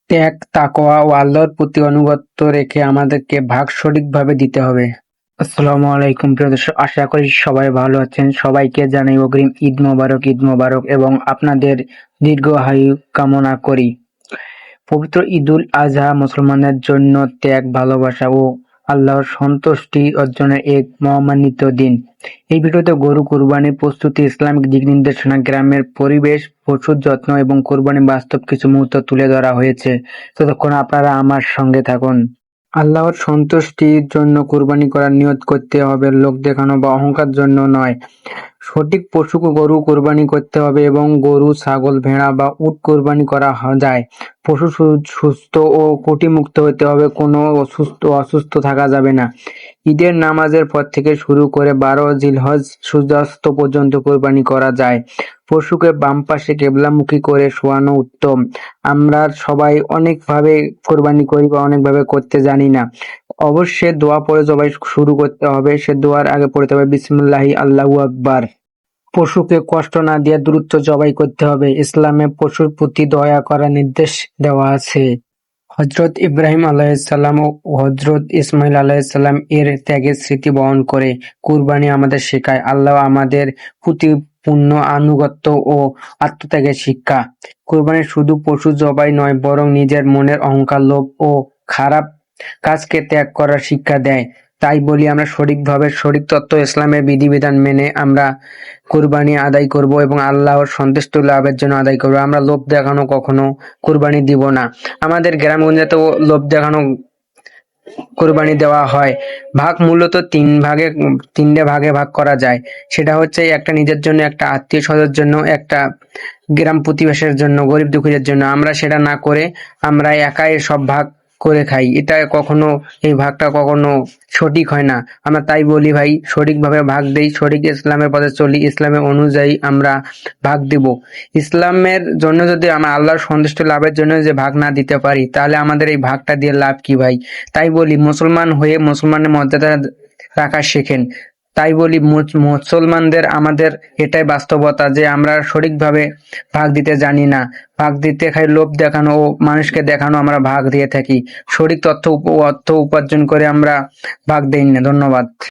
ত্যাগ, তাকওয়া ও আল্লাহর প্রতি আনুগত্য রেখে আমাদেরকে ভাগ সঠিকভাবে দিতে হবে। আসসালামু আলাইকুম প্রিয় দর্শক, আশা করি সবাই ভালো আছেন। সবাইকে জানাই অগ্রিম ঈদ মোবারক এবং আপনাদের দীর্ঘায়ু কামনা করি। পবিত্র ঈদুল আজহা মুসলমানদের জন্য ত্যাগ, ভালোবাসা ও আল্লাহর সন্তুষ্টি অর্জনের এক মহামান্বিত দিন। এই ভিডিওতে গরু কুরবানির প্রস্তুতি, ইসলামিক দিক নির্দেশনা, গ্রামের পরিবেশ, পশুর যত্ন এবং কুরবানির বাস্তব কিছু মুহূর্ত তুলে ধরা হয়েছে। ততক্ষণ আপনারা আমার সঙ্গে থাকুন। আল্লাহর সন্তুষ্টির জন্য কুরবানি করার নিয়ত করতে হবে, লোক দেখানো বা অহংকার জন্য নয়। সঠিক পশু গরু কোরবানি করতে হবে এবং গরু, ছাগল, ভেড়া বা উট কোরবানি করা যায়। পশু সুস্থ ও ত্রুটিমুক্ত হতে হবে, কোনো অসুস্থ থাকা যাবে না। ঈদের নামাজের পর থেকে শুরু করে 12 জিলহজ সূর্যাস্ত পর্যন্ত কোরবানি করা যায়। পশুকে বাম পাশে কেবলামুখী করে শোয়ানো উত্তম। আমরা সবাই অনেকভাবে কোরবানি করি বা অনেকভাবে করতে জানি না। অবশ্যই দোয়া পড়ে জবাই শুরু করতে হবে। সে দোয়ার আগে পড়তে হবে বিসমিল্লাহি আল্লাহু আকবার। পশুকে কষ্ট না দিয়ে দ্রুত জবাই করতে হবে। ইসলামে পশুর প্রতি দয়া করার নির্দেশ দেওয়া আছে। হযরত ইব্রাহিম আলাইহিসসালাম ও হযরত ইসমাঈল আলাইহিসসালাম এর ত্যাগের স্মৃতি বহন করে কুরবানি আমাদের শেখায়। আল্লাহ আমাদের প্রতি পূর্ণ আনুগত্য ও আত্মত্যাগের শিক্ষা। কুরবানি শুধু পশু জবাই নয়, বরং নিজের মনের অহংকার, লোভ ও খারাপ কাজকে ত্যাগ করার শিক্ষা দেয়। তাই বলি, আমরা সঠিকভাবে সঠিক তত্ত্ব ইসলামের বিধিবিধান মেনে আমরা কুরবানি আদায় করব এবং আল্লাহর সন্তুষ্টি লাভের জন্য আদায় করব। আমরা লোভ দেখানো কখনো কুরবানি দিব না। আমাদের গ্রামগঞ্জেতেও লোভ দেখানো কোরবানি দেওয়া হয়। ভাগ মূলত তিনটে ভাগে ভাগ করা যায়। সেটা হচ্ছে একটা নিজের জন্য, একটা আত্মীয় স্বজনের জন্য, একটা গ্রাম প্রতিবেশের জন্য, গরিব দুঃখীদের জন্য। আমরা সেটা না করে আমরা একাই সব ভাগ করে খাই। এটা কখনো, এই ভাগটা কখনো সঠিক হয় না। আমরা তাই বলি ভাই, সঠিকভাবে ভাগ দেই, সঠিক ইসলামের পথে চলি, ইসলামের অনুযায়ী আমরা ভাগ দিব। ইসলামের জন্য যদি আমরা আল্লাহর সন্তুষ্টি লাভের জন্য যে ভাগ না দিতে পারি, তাহলে আমাদের এই ভাগটা দিয়ে লাভ কি ভাই? তাই বলি, মুসলমান হয়ে মুসলমানের মর্যাদা রাখা শেখেন। তাই বলি, মুসলমানদের আমাদের এটাই বাস্তবতা যে আমরা সঠিকভাবে ভাগ দিতে জানি না। ভাগ দিতে খাই লোভ দেখানো ও মানুষকে দেখানো আমরা ভাগ দিয়ে থাকি। সঠিক অর্থ উপার্জন করে আমরা ভাগ দেই না। ধন্যবাদ।